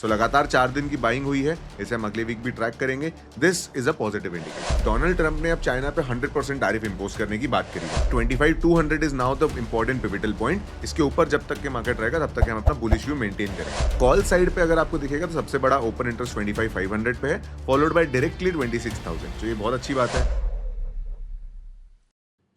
सो लगातार 4 दिन की बाइंग हुई है, इसे हम अगले वीक भी ट्रैक करेंगे। This is a positive indicator. Donald Trump ने अब चाइना पे 100% टैरिफ इंपोज करने की बात करी है। 25,200 is now the important pivotal point. इसके ऊपर जब तक के मार्केट रहेगा तब तक हम अपना बुलिश व्यू मेंटेन करेंगे। कॉल साइड पे अगर आपको दिखेगा तो सबसे बड़ा ओपन इंटरेस्ट 25,500 पे है, फॉलोड बाय डायरेक्टली 26,000। तो ये बहुत अच्छी बात है।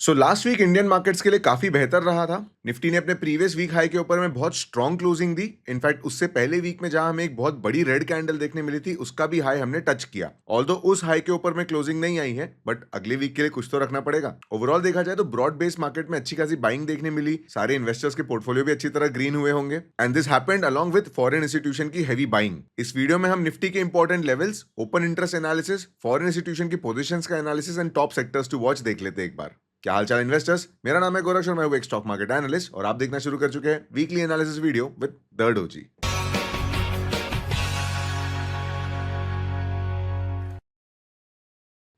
So last week Indian markets के लिए काफी बेहतर रहा था। निफ्टी ने अपने प्रीवियस वीक हाई के ऊपर में बहुत स्ट्रॉन्ग क्लोजिंग दी। इनफैक्ट उससे पहले वीक में जहां हमें एक बहुत बड़ी रेड कैंडल देखने मिली थी, उसका भी हाई हमने टच किया। ऑल्दो उस हाई के ऊपर में क्लोजिंग नहीं आई है, बट अगले वीक के लिए कुछ तो रखना पड़ेगा। ओवरऑल देखा जाए तो ब्रॉड बेस्ड मार्केट में अच्छी खासी बाइंग देखने मिली। सारे इन्वेस्टर्स के पोर्टफोलियो भी अच्छी तरह ग्रीन हुए होंगे, and this happened along with foreign institution की हैवी बाइंग। इस वीडियो में हम निफ्टी के important levels, open interest analysis, foreign institution की पोजीशंस का analysis and top sectors to watch देख लेते हैं एक बार। क्या हालचाल इन्वेस्टर्स, मेरा नाम है गोरक्ष और मैं हूं एक स्टॉक मार्केट एनालिस्ट, और आप देखना शुरू कर चुके हैं weekly analysis video with the doji.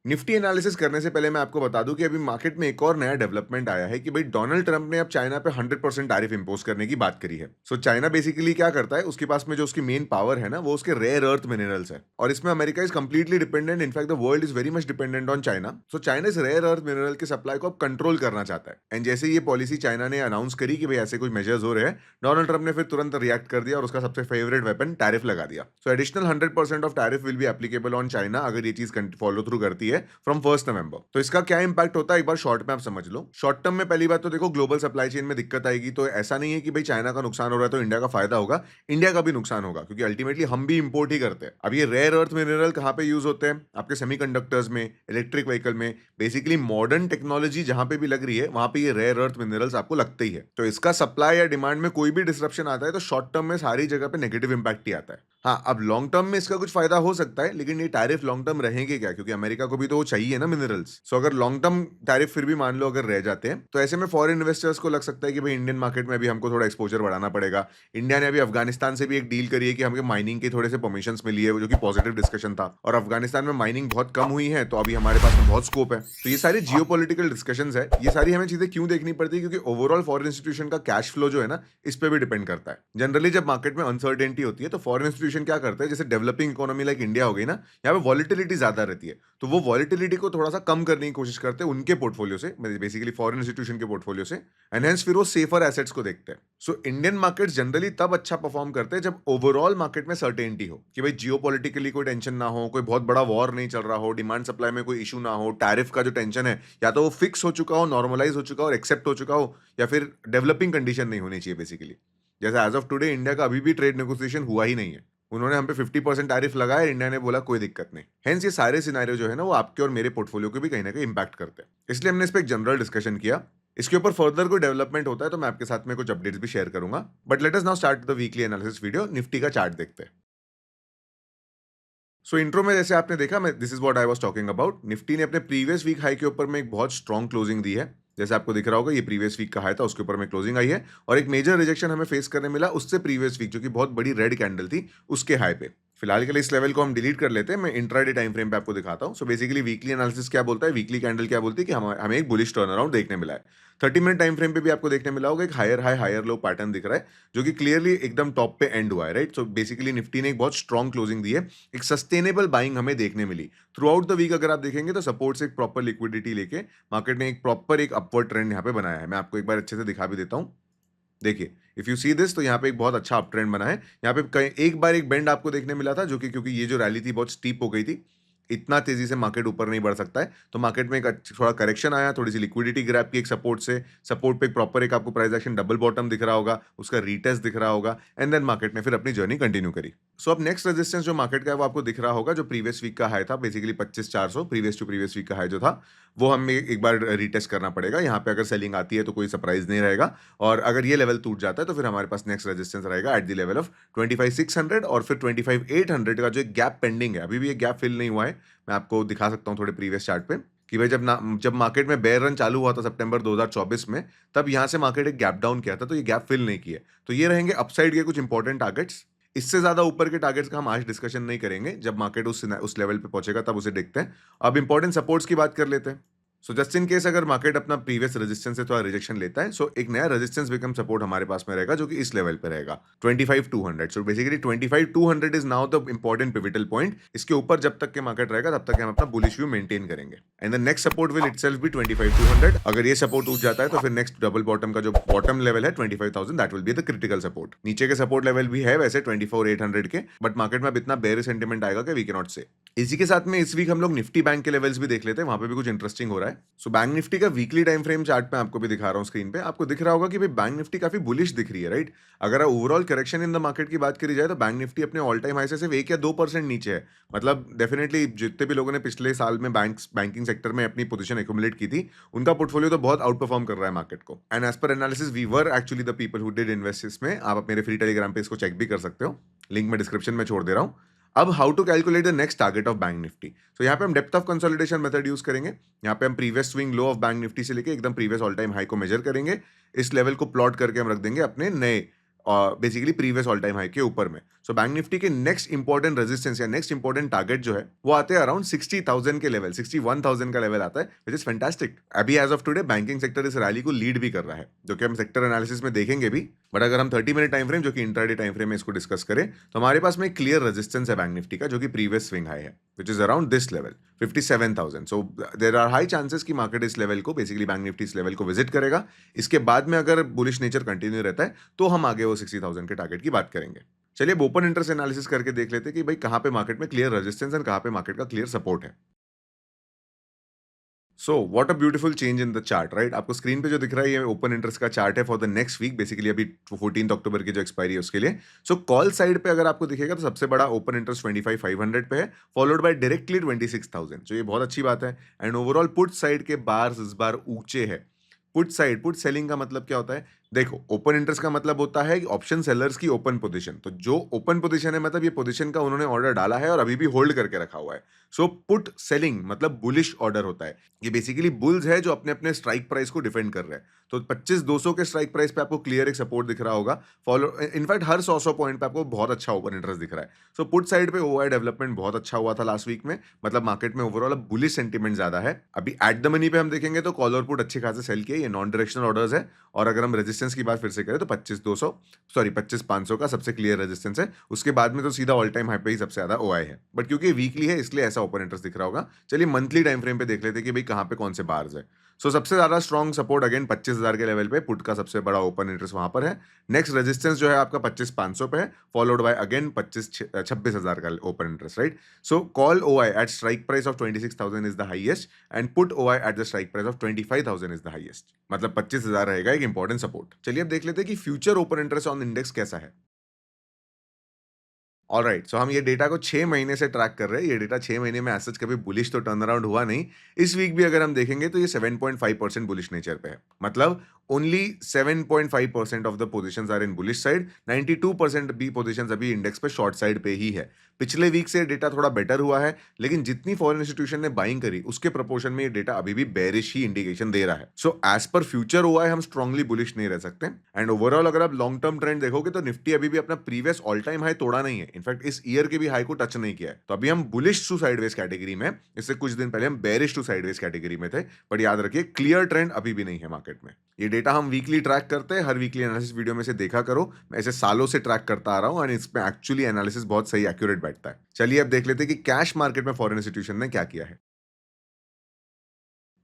Nifty analysis करने से पहले मैं आपको बता दूं कि अभी मार्केट में एक और नया डेवलपमेंट आया है कि भाई डोनाल्ड ट्रंप ने अब चाइना पे 100% टैरिफ इंपोज करने की बात करी है। सो चाइना बेसिकली क्या करता है, उसके पास में जो उसकी मेन पावर है ना, वो उसके रेयर अर्थ मिनरल्स है, और इसमें America is completely dependent. In fact the world is very much dependent on China. So China इस रेयर अर्थ मिनरल के सप्लाई को अब कंट्रोल करना चाहता है। एंड जैसे ये पॉलिसी चाइना ने अनाउंस करी कि भाई ऐसे कुछ मेजर्स हो रहे हैं, डोनाल्ड ट्रंप ने फिर तुरंत रिएक्ट कर दिया और उसका सबसे फेवरेट वेपन टैरिफ लगा दिया। सो additional 100% of tariff will be applicable on China अगर ये चीज फॉलो थ्रू करती है फ्रॉम 1 नवंबर। तो इसका क्या इंपैक्ट होता है एक बार शॉर्ट में आप समझ लो। शॉर्ट टर्म में पहली बात तो देखो, ग्लोबल सप्लाई चेन में दिक्कत आएगी। तो ऐसा नहीं है कि भाई चाइना का नुकसान हो रहा है तो इंडिया का फायदा होगा, इंडिया का भी नुकसान होगा, क्योंकि अल्टीमेटली हम भी इंपोर्ट ही करते हैं। अब ये रेयर अर्थ मिनरल कहां पे यूज होते हैं? आपके सेमीकंडक्टर्स में, इलेक्ट्रिक व्हीकल में, बेसिकली मॉडर्न टेक्नोलॉजी जहां पे भी लग रही है वहां पे ये रेयर अर्थ मिनरल्स आपको लगते ही है। तो इसका सप्लाई या डिमांड में कोई भी डिस्ट्रप्शन आता है तो शॉर्ट टर्म में सारी जगह पे नेगेटिव इंपैक्ट ही आता है। हाँ, अब लॉन्ग टर्म में इसका कुछ फायदा हो सकता है, लेकिन ये टैरिफ लॉन्ग टर्म रहेंगे क्या? क्योंकि अमेरिका को भी तो वो चाहिए ना मिनरल्स। सो अगर लॉन्ग टर्म टैरिफ फिर भी मान लो अगर रह जाते हैं, तो ऐसे में फॉरेन इन्वेस्टर्स को लग सकता है कि भाई इंडियन मार्केट में भी हमको थोड़ा एक्सपोजर बढ़ाना पड़ेगा। इंडिया ने अभी अफगानिस्तान से भी एक डील करी है कि हमें माइनिंग के थोड़े से परमिशन मिली है, जो कि पॉजिटिव डिस्कशन था, और अफगानिस्तान में माइनिंग बहुत कम हुई है, तो अभी हमारे पास में बहुत स्कोप है। तो ये सारी जियोपॉलिटिकल डिस्कशंस है। ये सारी हमें चीजें क्यों देखनी पड़ती है? क्योंकि ओवरऑल फॉरेन इंस्टीट्यूशन का कैश फ्लो जो है ना, इस पे भी डिपेंड करता है। जनरली जब मार्केट में अनसर्टेनिटी होती है तो फॉरेन इंस्टीट्यूशन क्या करते हैं, जैसे डेवलपिंग इकोनॉमी लाइक इंडिया हो गई ना, यहाँ पे वॉलिटिलिटी ज्यादा रहती है, तो वो वॉलिटिलिटी को थोड़ा सा कम करने की कोशिश करते हैं उनके पोर्टफोलियो से, बेसिकली फॉरेन इंस्टीट्यूशन के पोर्टफोलियो से, एंड हेंस फिर वो सेफर एसेट्स को देखते हैं। सो इंडियन मार्केट्स जनरली तब अच्छा परफॉर्म करते हैं जब ओवरऑल मार्केट में सर्टेनिटी हो कि भाई जियोपॉलिटिकली कोई टेंशन ना हो, कोई बहुत बड़ा वॉर नहीं चल रहा हो, डिमांड सप्लाई में कोई इशू ना हो, टैरिफ का जो टेंशन है या तो वो फिक्स हो चुका हो, नॉर्मलाइज हो चुका हो और एक्सेप्ट हो चुका हो, या फिर डेवलपिंग कंडीशन नहीं होनी चाहिए बेसिकली। जैसे एज ऑफ टुडे इंडिया का अभी भी ट्रेड नेगोशिएशन हुआ ही नहीं है। उन्होंने हम पे 50% टैरिफ लगाया, इंडिया ने बोला कोई दिक्कत नहीं। हेंस ये सारे सिनेरियो जो है ना, वो आपके और मेरे पोर्टफोलियो को भी कहीं ना कहीं इंपैक्ट करते हैं। इसलिए हमने इस पर एक जनरल डिस्कशन किया। इसके ऊपर फर्दर कोई डेवलपमेंट होता है तो मैं आपके साथ में कुछ अपडेट्स भी शेयर करूंगा। But let us now start the weekly analysis video. Nifty का चार्ट देखते हैं। सो इंट्रो में जैसे आपने देखा, मैं this is what I was talking about. Nifty ने अपने प्रीवियस वीक हाई के ऊपर में एक बहुत स्ट्रॉन्ग क्लोजिंग दी है। जैसे आपको दिख रहा होगा, ये प्रीवियस वीक का हाई था, उसके ऊपर में क्लोजिंग आई है, और एक मेजर रिजेक्शन हमें फेस करने मिला उससे प्रीवियस वीक, जो कि बहुत बड़ी रेड कैंडल थी, उसके हाई पे। फिलहाल के लिए इस लेवल को हम डिलीट कर लेते हैं। मैं इंट्राडे टाइम फ्रेम पे आपको दिखाता हूं। सो बेसिकली वीकली एनालिसिस क्या बोलता है, वीकली कैंडल क्या बोलती है कि हमें एक बुलिश टर्न अराउंड देखने मिला है। 30 मिनट टाइम फ्रेम पे भी आपको देखने मिला होगा एक higher high higher low pattern दिख रहा है, जो कि क्लियरली एकदम टॉप पे एंड हुआ है, राइट। सो बेसिकली निफ्टी ने एक बहुत स्ट्रॉन्ग क्लोजिंग दी है, एक सस्टेनेबल बाइंग हमें देखने मिली थ्रू आउट द वीक। अगर आप देखेंगे तो सपोर्ट से एक प्रॉपर लिक्विडिटी लेके मार्केट ने एक प्रॉपर एक अपवर्ड ट्रेंड यहाँ पे बनाया है। मैं आपको एक बार अच्छे से दिखा भी देता हूँ। देखिए, इफ यू सी दिस, तो यहाँ पे एक बहुत अच्छा अप ट्रेंड बना है। यहाँ पे एक बार एक बेंड आपको देखने मिला था, जो कि क्योंकि ये जो रैली थी बहुत स्टीप हो गई थी, इतना तेजी से मार्केट ऊपर नहीं बढ़ सकता है, तो मार्केट में एक थोड़ा करेक्शन आया, थोड़ी सी लिक्विडिटी ग्रैब की एक सपोर्ट से। सपोर्ट पे एक प्रॉपर एक आपको प्राइस एक्शन डबल बॉटम दिख रहा होगा, उसका रीटेस्ट दिख रहा होगा, एंड देन मार्केट ने फिर अपनी जर्नी कंटिन्यू करी। सो अब नेक्स्ट रेजिस्टेंस जो मार्केट का है वो आपको दिख रहा होगा, जो प्रीवियस वीक का हाई था, basically 25,400 previous to previous week का हाई जो था, वो हमें एक बार रीटेस्ट करना पड़ेगा। यहाँ पे अगर सेलिंग आती है तो कोई सरप्राइज नहीं रहेगा, और अगर ये लेवल टूट जाता है तो फिर हमारे पास नेक्स्ट रेजिस्टेंस रहेगा एट द लेवल ऑफ 25,600, और फिर 25,800 का जो एक गैप पेंडिंग है, अभी भी एक गैप फिल नहीं हुआ है। मैं आपको दिखा सकता हूँ थोड़े प्रीवियस चार्ट पे कि भाई जब मार्केट में बेयर रन चालू हुआ था सितंबर 2024 में, तब यहाँ से मार्केट एक गैप डाउन किया था, तो ये गैप फिल नहीं किया। तो ये रहेंगे अपसाइड के कुछ इंपॉर्टेंट टारगेट्स। इससे ज्यादा ऊपर के टारगेट्स का हम आज डिस्कशन नहीं करेंगे, जब मार्केट उस लेवल पे पहुंचेगा तब उसे देखते हैं। अब इंपॉर्टेंट सपोर्ट्स की बात कर लेते हैं। सो जस्ट इन केस अगर मार्केट अपना प्रीवियस रेजिस्टेंस से थोड़ा रिजेक्शन लेता है, सो एक नया रेजिस्टेंस बिकम सपोर्ट हमारे पास में रहेगा, जो कि इस लेवल पे रहेगा 25,200। So basically 25,200 is now the important pivotal point. इसके ऊपर जब तक के मार्केट रहेगा तब तक हम अपना बुलिश व्यू मेंटेन करेंगे, and the next support will itself be 25,200। अगर ये सपोर्ट टूट जाता है तो फिर नेक्स्ट डबल बॉटम का जो बॉटम लेवल है 25,000, that will be the critical support. नीचे के सपोर्ट लेवल भी है वैसे 24,800 के, बट मार्केट में अब इतना बेयर सेंटीमेंट आएगा कि वी कैन नॉट से। इसी के साथ में इस वीक हम लोग निफ्टी बैंक के लेवल्स भी देख लेते हैं, वहां पे भी कुछ इंटरेस्टिंग हो रहा है। सो बैंक निफ्टी का वीकली टाइम फ्रेम चार्ट मैं आपको भी दिखा रहा हूँ स्क्रीन पे। आपको दिख रहा होगा कि भाई बैंक निफ्टी काफी बुलिश दिख रही है, राइट। अगर overall correction in the market की बात करी जाए तो बैंक निफ्टी अपने ऑल टाइम हाई से सिर्फ 1 या 2% नीचे है। मतलब डेफिनेटली जितने भी लोगों ने पिछले साल में बैंकिंग सेक्टर में अपनी पोजीशन एक्यूमुलेट की थी, उनका पोर्टफोलियो तो बहुत आउट परफॉर्म कर रहा है मार्केट को। And as per analysis we were actually the people who did invest इसमें। आप मेरे फ्री टेलीग्राम पे इसको चेक भी कर सकते हो, लिंक मैं डिस्क्रिप्शन में छोड़ दे रहा हूँ। अब how to calculate the next target of bank Nifty. तो यहाँ पे हम depth of consolidation method use करेंगे। यहाँ पे हम previous swing low of bank Nifty से लेके एकदम प्रीवियस ऑल टाइम हाई को मेजर करेंगे। इस लेवल को प्लॉट करके हम रख देंगे अपने नए basically previous all time high के ऊपर में। सो बैंक निफ्टी के नेक्स्ट इंपॉर्टेंट रेजिस्टेंस या नेक्स्ट इंपॉर्टेंट टारगेट जो है वो आते हैं अराउंड 60,000 के लेवल, 61,000 का लेवल आता है, विच इज फैंटास्टिक। अभी as of today banking sector इस रैली को लीड भी कर रहा है, जो कि हम सेक्टर एनालिसिस में देखेंगे भी। बट अगर हम 30 मिनट टाइम फ्रेम जो कि इंट्राडे टाइम फ्रेम में इसको डिस्कस करें तो हमारे पास में एक क्लियर रेजिस्टेंस है बैंक निफ्टी का, जो कि प्रीवियस स्विंग हाई है, which is around this level 57,000। So there are high chances कि मार्केट इस लेवल को बेसिकली बैंक निफ्टी इस लेवल को विजिट करेगा। इसके बाद में अगर बुलिश नेचर कंटिन्यू रहता है तो हम आगे वो 60,000 के टारगेट की बात करेंगे। चलिए अब ओपन इंटरेस्ट एनालिसिस करके देख लेते हैं कि भाई कहाँ पे मार्केट में क्लियर रेजिस्टेंस और कहाँ पे मार्केट का क्लियर सपोर्ट है। So what a beautiful change in the chart, right. आपको स्क्रीन पे जो दिख रहा है ये ओपन इंटरेस्ट का चार्ट है for the next week, basically अभी 14 अक्टूबर की जो एक्सपायरी है उसके लिए। सो कॉल साइड पे अगर आपको दिखेगा तो सबसे बड़ा ओपन इंटरेस्ट 25,500 पे है, फॉलोड बाय डायरेक्टली 26,000। तो ये बहुत अच्छी बात है। एंड ओवरऑल पुट साइड के बार्स इस बार ऊंचे है। पुट साइड, पुट सेलिंग का मतलब क्या होता है? देखो, ओपन इंटरेस्ट का मतलब होता है ऑप्शन सेलर्स की ओपन पोजीशन। तो जो ओपन पोजीशन है मतलब ये पोजीशन का उन्होंने ऑर्डर डाला है और अभी भी होल्ड करके रखा हुआ है। सो पुट सेलिंग मतलब बुलिश ऑर्डर होता है। ये बेसिकली बुल्स है जो अपने अपने स्ट्राइक प्राइस को डिफेंड कर रहे हैं। तो 25,200 के स्ट्राइक प्राइस पे आपको क्लियर एक सपोर्ट दिख रहा होगा। फॉलो इनफैक्ट हर 100 पॉइंट पे आपको बहुत अच्छा ओपन इंटरेस्ट दिख रहा है। सो पुट साइड पे ओआई डेवलपमेंट बहुत अच्छा हुआ था लास्ट वीक में। मतलब मार्केट में ओवरऑल अब बुलिश सेंटीमेंट ज्यादा है। अभी एट द मनी पे हम देखेंगे तो कॉल और पुट अच्छे खासे सेल किए, ये नॉन डायरेक्शनल ऑर्डर्स है। और अगर हम रेजिस्टेंस की बात फिर से करें तो 25,200 सॉरी 25,500 का सबसे क्लियर रेजिस्टेंस है। उसके बाद में तो सीधा ऑल टाइम हाई पे ही सबसे ज्यादा ओआई है, बट क्योंकि वीकली है इसलिए ऐसा ओपन इंटरेस्ट दिख रहा होगा। चलिए मंथली टाइम फ्रेम पे देख लेते हैं कि भाई कहाँ पे कौन से बार्स है। सो सबसे ज्यादा स्ट्रॉन्ग सपोर्ट अगेन 25,000 के लेवल पे, पुट का सबसे बड़ा ओपन इंटरेस्ट वहां पर है। नेक्स्ट रेजिस्टेंस जो है आपका 25,500 पे है, फॉलोड बाय अगेन 26,000 का open interest, right. So call OI at strike price of 26,000 is the highest and put OI at the strike price of 25,000 is the highest. मतलब 25,000 रहेगा एक इंपॉर्टेंट सपोर्ट। चलिए अब देख लेते हैं कि future open interest on index कैसा है। ऑलराइट, सो हम ये डेटा को 6 महीने से ट्रैक कर रहे हैं। ये डेटा 6 महीने में एज सच कभी बुलिश तो टर्न अराउंड हुआ नहीं। इस वीक भी अगर हम देखेंगे तो ये 7.5% बुलिश नेचर पे है। मतलब only 7.5% of the positions are in bullish side, 92% भी पोजीशंस अभी इंडेक्स पे शॉर्ट साइड पे ही है। पिछले वीक से डेटा थोड़ा बेटर हुआ है, लेकिन जितनी फॉरेन इंस्टीट्यूशन ने बाइंग करी उसके प्रोपोर्शन में ये डेटा अभी भी बेरिश ही इंडिकेशन दे रहा है। So as per future OI हम स्ट्रांगली बुलिश नहीं रह सकते। एंड ओवरऑल अगर आप लॉन्ग टर्म ट्रेंड देखोगे तो निफ्टी अभी भी अपना प्रीवियस ऑल टाइम हाई तोड़ा नहीं है। इनफैक्ट इस ईयर के भी हाई को टच नहीं किया है। तो अभी हम बुलिश टू साइडवेज कैटेगरी में, इससे कुछ दिन पहले हम बेरिश टू साइडवेज कैटेगरी में थे। बट याद रखिए क्लियर ट्रेंड अभी भी नहीं है मार्केट में। ये डेटा हम वीकली ट्रैक करते हैं, हर वीकली एनालिसिस वीडियो में से देखा करो। मैं ऐसे सालों से ट्रैक करता आ रहा हूँ और इसमें एक्चुअली एनालिसिस बहुत सही एक्यूरेट बैठता है। चलिए अब देख लेते हैं कि कैश मार्केट में फॉरेन इंस्टीट्यूशन ने क्या किया है।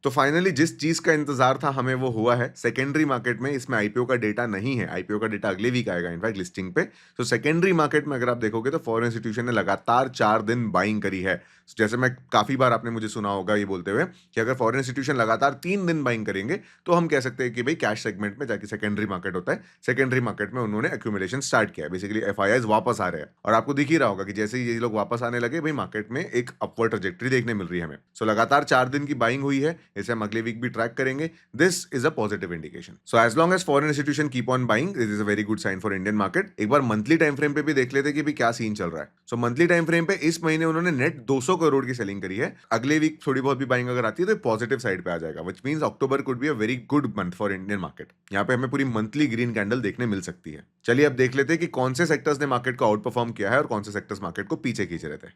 तो फाइनली जिस चीज का इंतजार था हमें वो हुआ है। सेकेंडरी मार्केट में इसमें आईपीओ का डेटा नहीं है। आईपीओ का डेटा अगले वीक आएगा इनफैक्ट लिस्टिंग पे। तो सेकेंडरी मार्केट में अगर आप देखोगे तो फॉरेन इंस्टीट्यूशन ने लगातार 4 दिन बाइंग करी है। जैसे मैं काफी बार आपने मुझे सुना होगा ये बोलते हुए कि अगर फॉरेन इंस्टीट्यूशन लगातार 3 दिन बाइंग करेंगे तो हम कह सकते हैं कि भाई कैश सेगमेंट में जाके सेकेंडरी मार्केट होता है। सेकेंडरी मार्केट में उन्होंने एक्यूमुलेशन स्टार्ट किया है, बेसिकली एफआईआईज वापस आ रहे हैं। और आपको दिख ही रहा होगा कि जैसे ही ये लोग वापस आने लगे भाई मार्केट में एक अपवर्ड ट्रजेक्टरी देखने मिल रही है हमें। सो लगातार 4 दिन की बाइंग हुई है, इसे हम अगले वीक भी ट्रैक करेंगे। This is a positive indication. So as long as foreign institution keep on buying, this is a very good sign for Indian market. एक बार मंथली टाइम फ्रेम पे भी देख लेते कि भी क्या सीन चल रहा है। सो मंथली टाइम फ्रेम पे इस महीने उन्होंने नेट 200 करोड़ की सेलिंग करी है। अगले वीक थोड़ी बहुत भी बाइंग अगर आती है तो पॉजिटिव साइड पे आ जाएगा, which means October could be a very good month for Indian market. यहाँ पे हमें पूरी मंथली ग्रीन कैंडल देखने मिल सकती है। चलिए अब देख लेते हैं कि कौन से सेक्टर्स ने मार्केट को आउट परफॉर्म किया है और कौन से सेक्टर्स मार्केट को पीछे खींच रहे थे।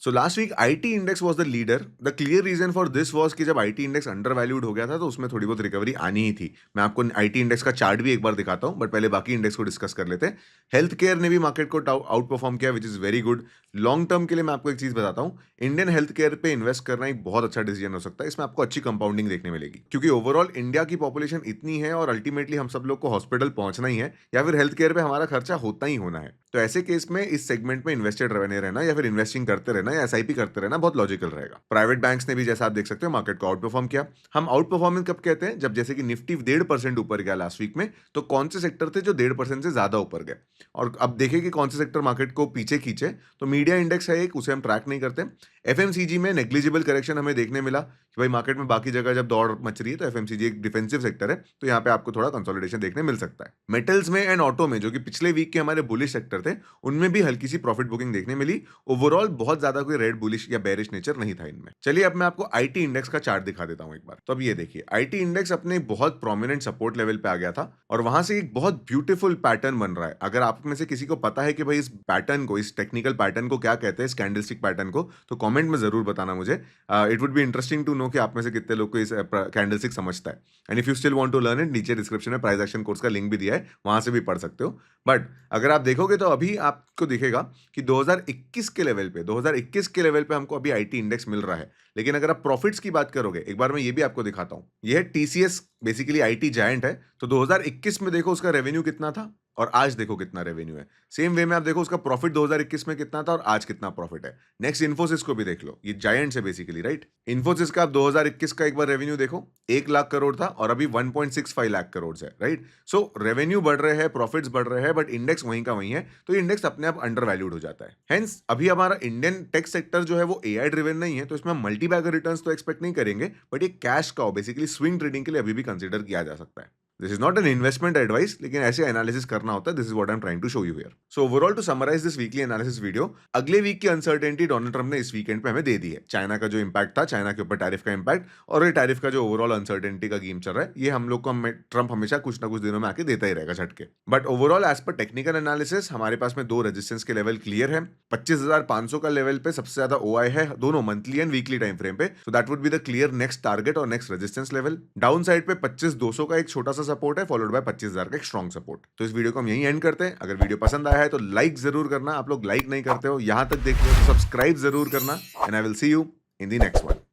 So last week IT index was the leader. The clear reason for this was कि जब आईटी इंडेक्स अंडर वैल्यूड हो गया था तो उसमें थोड़ी बहुत रिकवरी आनी ही थी। मैं आपको आईटी इंडेक्स का चार्ट भी एक बार दिखाता हूं, बट पहले बाकी इंडेक्स को डिस्कस कर लेते हैं। हेल्थ केयर ने भी मार्केट को आउट परफॉर्म किया, which is very good. Long term के लिए मैं आपको एक चीज बताता हूं, इंडियन हेल्थ केयर पे इन्वेस्ट करना एक बहुत अच्छा डिसीजन हो सकता है। इसमें आपको अच्छी कंपाउंडिंग देखने मिलेगी, क्योंकि ओवरऑल इंडिया की पॉपुलेशन इतनी है और अल्टीमेटली हम सब लोग को हॉस्पिटल पहुंचना ही है या फिर हेल्थ केयर पे हमारा खर्चा होता ही होना है। तो ऐसे केस में इस सेगमेंट में इन्वेस्टेड बने रहना या फिर इन्वेस्टिंग करते रहना या एसआईपी करते रहना बहुत लॉजिकल रहेगा। प्राइवेट बैंक्स ने भी जैसा आप देख सकते हो मार्केट को आउट परफॉर्म किया। हम आउट परफॉर्मेंस कब कहते हैं? जब जैसे कि निफ्टी 1.5% ऊपर गया लास्ट वीक में, तो कौन से सेक्टर थे जो 1.5% से ज्यादा ऊपर गए? और अब देखें कि कौन से सेक्टर मार्केट को पीछे खींचे। तो मीडिया इंडेक्स है एक, उसे हम ट्रैक नहीं करते। एफएमसीजी में नेग्लिजिबल करेक्शन हमें देखने मिला कि भाई मार्केट में बाकी जगह जब दौड़ मच रही है तो एफएमसीजी एक डिफेंसिव सेक्टर है, तो यहाँ पे आपको थोड़ा कंसोलिडेशन देखने मिल सकता है। मेटल्स में एंड ऑटो में, जो कि पिछले वीक के हमारे बुलिश सेक्टर थे, उनमें भी हल्की सी प्रॉफिट बुकिंग देखने मिली। ओवरऑल बहुत ज्यादा कोई रेड बुलिश या बेरिश नेचर नहीं था इनमें। चलिए अब मैं आपको आईटी इंडेक्स का चार्ट दिखा देता हूं एक बार। तो अब ये देखिए, आईटी इंडेक्स अपने बहुत प्रोमिनेंट सपोर्ट लेवल पे आ गया था और वहां से एक बहुत ब्यूटीफुल पैटर्न बन रहा है। अगर आप में से किसी को पता है कि भाई इस पैटर्न को, इस टेक्निकल पैटर्न को क्या कहते हैं, इस कैंडलस्टिक पैटर्न को, तो कमेंट में जरूर बताना मुझे। It would be interesting to know कि आप में से कितने लोग को इस कैंडलस्टिक समझता है। And if you still want to learn it, नीचे डिस्क्रिप्शन में प्राइस एक्शन कोर्स का लिंक भी दिया है, वहां से भी पढ़ सकते हो। बट अगर आप देखोगे तो अभी आपको दिखेगा कि 2021 के लेवल पे, 2021 के लेवल पे हमको अभी आईटी इंडेक्स मिल रहा है। लेकिन अगर आप प्रॉफिट्स की बात करोगे, एक बार मैं ये भी आपको दिखाता हूं। ये है टीसीएस, बेसिकली आईटी जायंट है। तो 2021 में देखो उसका रेवेन्यू कितना था और आज देखो कितना रेवेन्यू है। सेम वे में आप देखो उसका प्रॉफिट 2021 में कितना था और आज कितना प्रॉफिट है। नेक्स्ट इन्फोसिस को भी देख लो, ये जायंट्स है बेसिकली, राइट। इन्फोसिस का आप 2021 का एक बार रेवेन्यू देखो, 1 लाख करोड़ था और अभी 1.65 लाख करोड़ है, राइट। सो रेवेन्यू बढ़ रहे हैं, प्रॉफिट्स बढ़ रहे हैं, बट इंडेक्स वहीं का वहीं है, तो इंडेक्स अपने आप अंडर वैल्यूड हो जाता है। हेंस अभी हमारा इंडियन टेक सेक्टर जो है वो एआई ड्रिवन नहीं है, तो इसमें हम मल्टी बैगर रिटर्न्स तो एक्सपेक्ट नहीं करेंगे, बट ये cash cow, basically swing trading के लिए अभी भी कंसिडर किया जा सकता है। This is not an investment advice, लेकिन ऐसे एनालिसिस करना होता है। This is what I am trying to show you here. So overall to summarise this weekly analysis video, अगले वीक की अनसर्टेनिटी डोनाल्ड ट्रंप ने इस वीकेंड पे हमें दे दी है। चाइना का जो इंपैक्ट था, चाइना के ऊपर टैरिफ का इंपैक्ट, और ये टैरिफ का जो ओवरऑल अनसर्टेनिटी का गेम चल रहा है, ये हम लोग को ट्रंप हमेशा कुछ ना कुछ दिनों में आके देता ही रहेगा झटके। But overall as per technical analysis हमारे पास में दो रेजिस्टेंस के लेवल क्लियर है। 25,500 का लेवल पे सबसे ज्यादा ओआई है, दोनों monthly and weekly time frame पे। So that would be the clear next target और next resistance level. Down side पे 25,200 का एक छोटा सा सपोर्ट है, फॉलोड बाय 25,000 का एक स्ट्रॉन्ग सपोर्ट। तो इस वीडियो को हम यहीं एंड करते हैं। अगर वीडियो पसंद आया है तो लाइक जरूर करना। आप लोग लाइक नहीं करते हो, यहां तक देख रहे हो तो सब्सक्राइब जरूर करना। And I will see you in the next one.